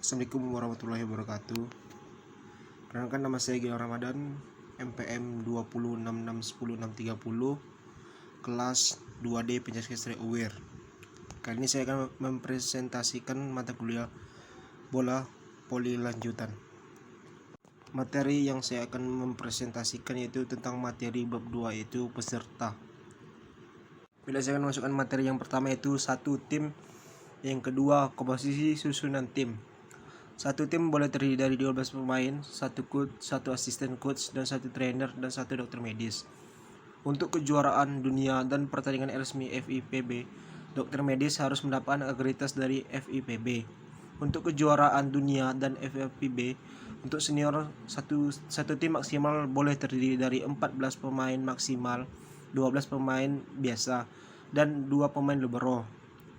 Assalamualaikum warahmatullahi wabarakatuh. Perkenalkan, nama saya Gilang Ramadan, MPM 206610630, kelas 2D Penjelasan History Aware. Kali ini saya akan mempresentasikan mata kuliah bola voli lanjutan. Materi yang saya akan mempresentasikan yaitu tentang materi bab 2, yaitu peserta. Bila saya akan masukkan materi yang pertama yaitu satu tim, yang kedua komposisi susunan tim. Satu tim boleh terdiri dari 12 pemain, satu coach, satu asisten coach, dan satu trainer, dan satu dokter medis. Untuk kejuaraan dunia dan pertandingan resmi FIPB, dokter medis harus mendapatkan akreditasi dari FIPB. Untuk kejuaraan dunia dan FIPB, untuk senior, satu tim maksimal boleh terdiri dari 14 pemain maksimal, 12 pemain biasa, dan 2 pemain libero.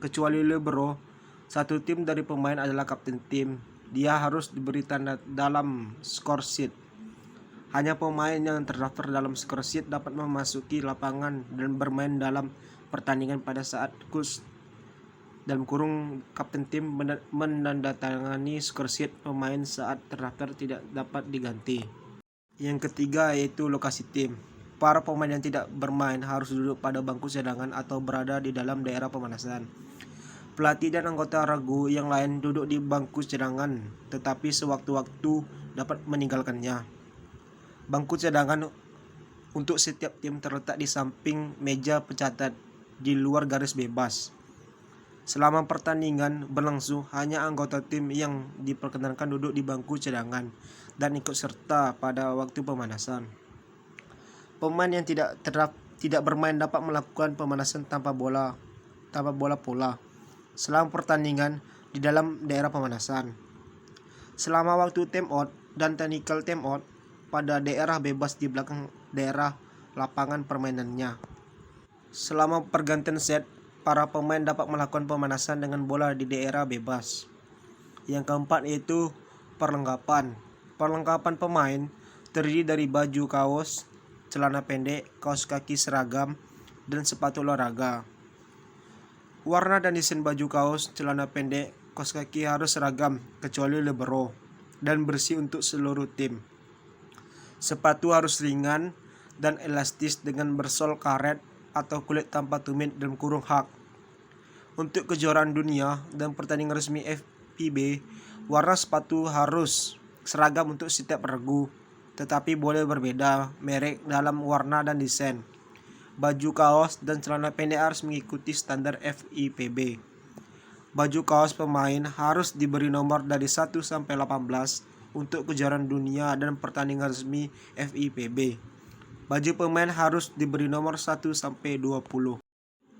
Kecuali libero, satu tim dari pemain adalah kapten tim. Dia harus diberi tanda dalam score sheet. Hanya pemain yang terdaftar dalam score sheet dapat memasuki lapangan dan bermain dalam pertandingan pada saat coach dalam kurung kapten tim menandatangani score sheet pemain saat terdaftar tidak dapat diganti. Yang ketiga yaitu lokasi tim. Para pemain yang tidak bermain harus duduk pada bangku cadangan atau berada di dalam daerah pemanasan. Pelatih dan anggota ragu yang lain duduk di bangku cadangan, tetapi sewaktu-waktu dapat meninggalkannya. Bangku cadangan untuk setiap tim terletak di samping meja pencatat di luar garis bebas. Selama pertandingan berlangsung, hanya anggota tim yang diperkenankan duduk di bangku cadangan dan ikut serta pada waktu pemanasan. Pemain yang tidak bermain dapat melakukan pemanasan tanpa bola pola selama pertandingan di dalam daerah pemanasan. Selama waktu time out dan technical time out pada daerah bebas di belakang daerah lapangan permainannya. Selama pergantian set, para pemain dapat melakukan pemanasan dengan bola di daerah bebas. Yang keempat yaitu perlengkapan. Perlengkapan pemain terdiri dari baju kaos, celana pendek, kaos kaki seragam, dan sepatu olahraga. Warna dan desain baju kaos, celana pendek, kaos kaki harus seragam kecuali libero dan bersih untuk seluruh tim. Sepatu harus ringan dan elastis dengan bersol karet atau kulit tanpa tumit dan kurung hak. Untuk kejuaraan dunia dan pertandingan resmi FIB, warna sepatu harus seragam untuk setiap regu, tetapi boleh berbeda merek dalam warna dan desain. Baju kaos dan celana pendek harus mengikuti standar FIPB. Baju kaos pemain harus diberi nomor dari 1 sampai 18 untuk kejuaraan dunia dan pertandingan resmi FIPB. Baju pemain harus diberi nomor 1 sampai 20.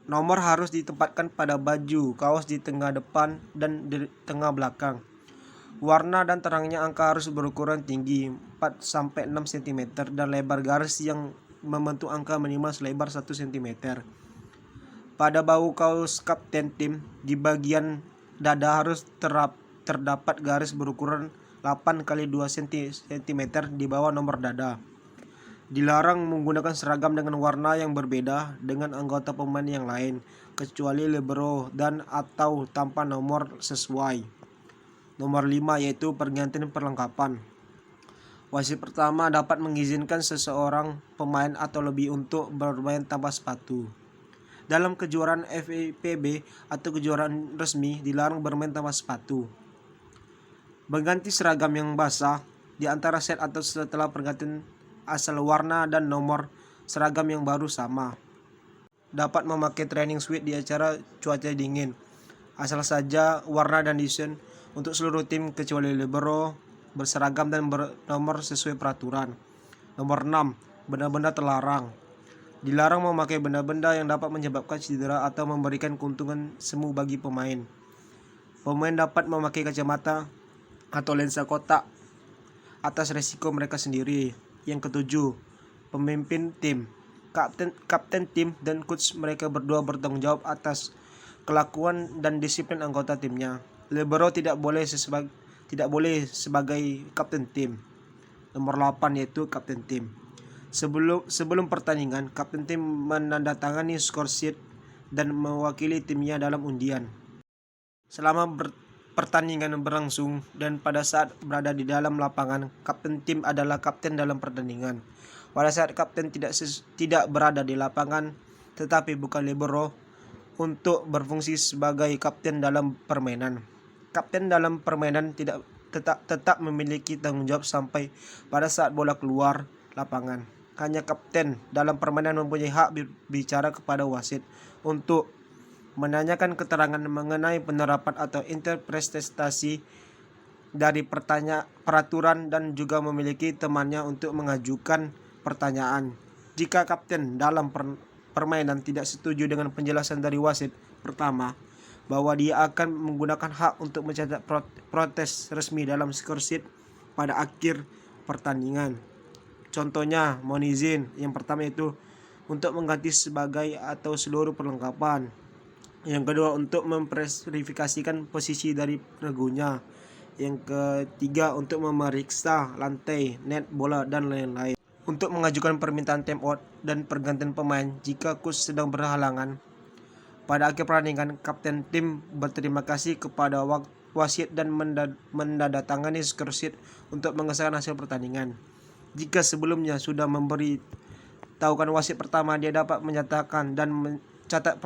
Nomor harus ditempatkan pada baju kaos di tengah depan dan di tengah belakang. Warna dan terangnya angka harus berukuran tinggi 4 sampai 6 cm dan lebar garis yang membentuk angka minimal selebar 1 cm. Pada bahu kaos kapten tim, di bagian dada harus terdapat garis berukuran 8 x 2 cm di bawah nomor dada. Dilarang menggunakan seragam dengan warna yang berbeda dengan anggota pemain yang lain, kecuali libero dan atau tanpa nomor sesuai. Nomor 5 yaitu pergantian perlengkapan. Wasit pertama dapat mengizinkan seseorang pemain atau lebih untuk bermain tanpa sepatu. Dalam kejuaraan FIPB atau kejuaraan resmi dilarang bermain tanpa sepatu. Mengganti seragam yang basah di antara set atau setelah pergantian asal warna dan nomor seragam yang baru sama. Dapat memakai training suit di acara cuaca dingin. Asal saja warna dan desain untuk seluruh tim kecuali libero berseragam dan bernomor sesuai peraturan. Nomor 6. Benda-benda terlarang. Dilarang memakai benda-benda yang dapat menyebabkan cedera atau memberikan keuntungan semu bagi pemain. Pemain dapat memakai kacamata atau lensa kotak atas resiko mereka sendiri. Yang ketujuh, pemimpin tim. Kapten tim dan coach mereka berdua bertanggung jawab atas kelakuan dan disiplin anggota timnya. Libero tidak boleh sebagai kapten tim. Nomor 8 yaitu kapten tim. Sebelum pertandingan, kapten tim menandatangani score sheet dan mewakili timnya dalam undian. Selama pertandingan berlangsung dan pada saat berada di dalam lapangan, kapten tim adalah kapten dalam pertandingan. Pada saat kapten tidak berada di lapangan tetapi bukan libero, untuk berfungsi sebagai kapten dalam permainan. Kapten dalam permainan tetap memiliki tanggung jawab sampai pada saat bola keluar lapangan. Hanya kapten dalam permainan mempunyai hak bicara kepada wasit untuk menanyakan keterangan mengenai penerapan atau interpretasi dari peraturan dan juga memiliki temannya untuk mengajukan pertanyaan. Jika kapten dalam permainan tidak setuju dengan penjelasan dari wasit pertama, bahwa dia akan menggunakan hak untuk mencatat protes resmi dalam scoresheet pada akhir pertandingan. Contohnya, mohon izin, yang pertama itu untuk mengganti sebagai atau seluruh perlengkapan. Yang kedua, untuk memverifikasikan posisi dari regunya. Yang ketiga, untuk memeriksa lantai, net, bola, dan lain-lain. Untuk mengajukan permintaan time out dan pergantian pemain jika coach sedang berhalangan. Pada akhir pertandingan, kapten tim berterima kasih kepada wasit dan menandatangani scoresheet untuk mengesahkan hasil pertandingan. Jika sebelumnya sudah memberitahukan wasit pertama, dia dapat menyatakan dan mencatat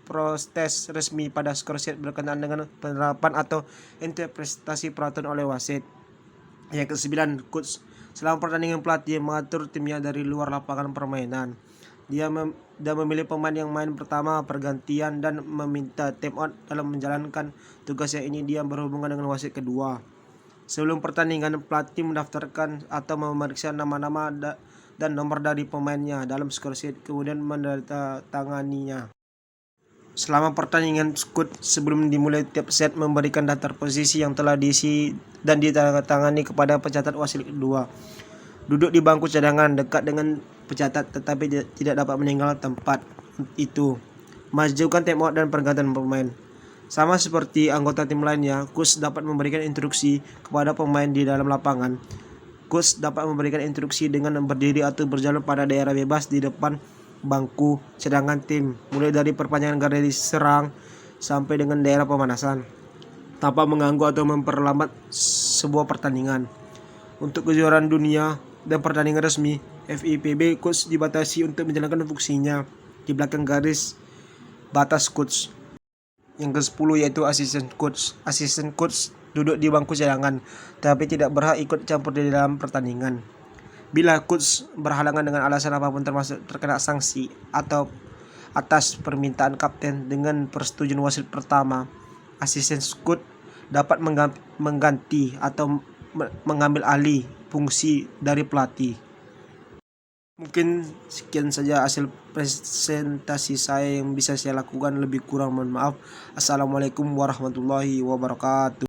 protes resmi pada scoresheet berkenaan dengan penerapan atau interpretasi peraturan oleh wasit. Yang ke-9, coach. Selama pertandingan, pelatih mengatur timnya dari luar lapangan permainan. Dia memilih pemain yang main pertama, pergantian, dan meminta time out dalam menjalankan tugas yang ini dia berhubungan dengan wasit kedua. Sebelum pertandingan, pelatih mendaftarkan atau memeriksa nama-nama dan nomor dari pemainnya dalam scoresheet, kemudian menandatanganinya. Selama pertandingan, coach sebelum dimulai tiap set memberikan daftar posisi yang telah diisi dan ditandatangani kepada pencatat wasit kedua. Duduk di bangku cadangan dekat dengan pencatat tetapi tidak dapat meninggalkan tempat itu. Majukan time out dan pergantian pemain. Sama seperti anggota tim lainnya, coach dapat memberikan instruksi kepada pemain di dalam lapangan. Coach dapat memberikan instruksi dengan berdiri atau berjalan pada daerah bebas di depan bangku cadangan tim, mulai dari perpanjangan garis serang sampai dengan daerah pemanasan, tanpa mengganggu atau memperlambat sebuah pertandingan. Untuk kejuaraan dunia dan pertandingan resmi, FIPB, coach dibatasi untuk menjalankan fungsinya di belakang garis batas coach. Yang ke-10 yaitu assistant coach. Assistant coach duduk di bangku cadangan, tapi tidak berhak ikut campur di dalam pertandingan. Bila coach berhalangan dengan alasan apapun termasuk terkena sanksi atau atas permintaan kapten dengan persetujuan wasit pertama, assistant coach dapat mengganti atau mengambil alih fungsi dari pelatih. Mungkin sekian saja hasil presentasi saya yang bisa saya lakukan, lebih kurang mohon maaf. Assalamualaikum warahmatullahi wabarakatuh.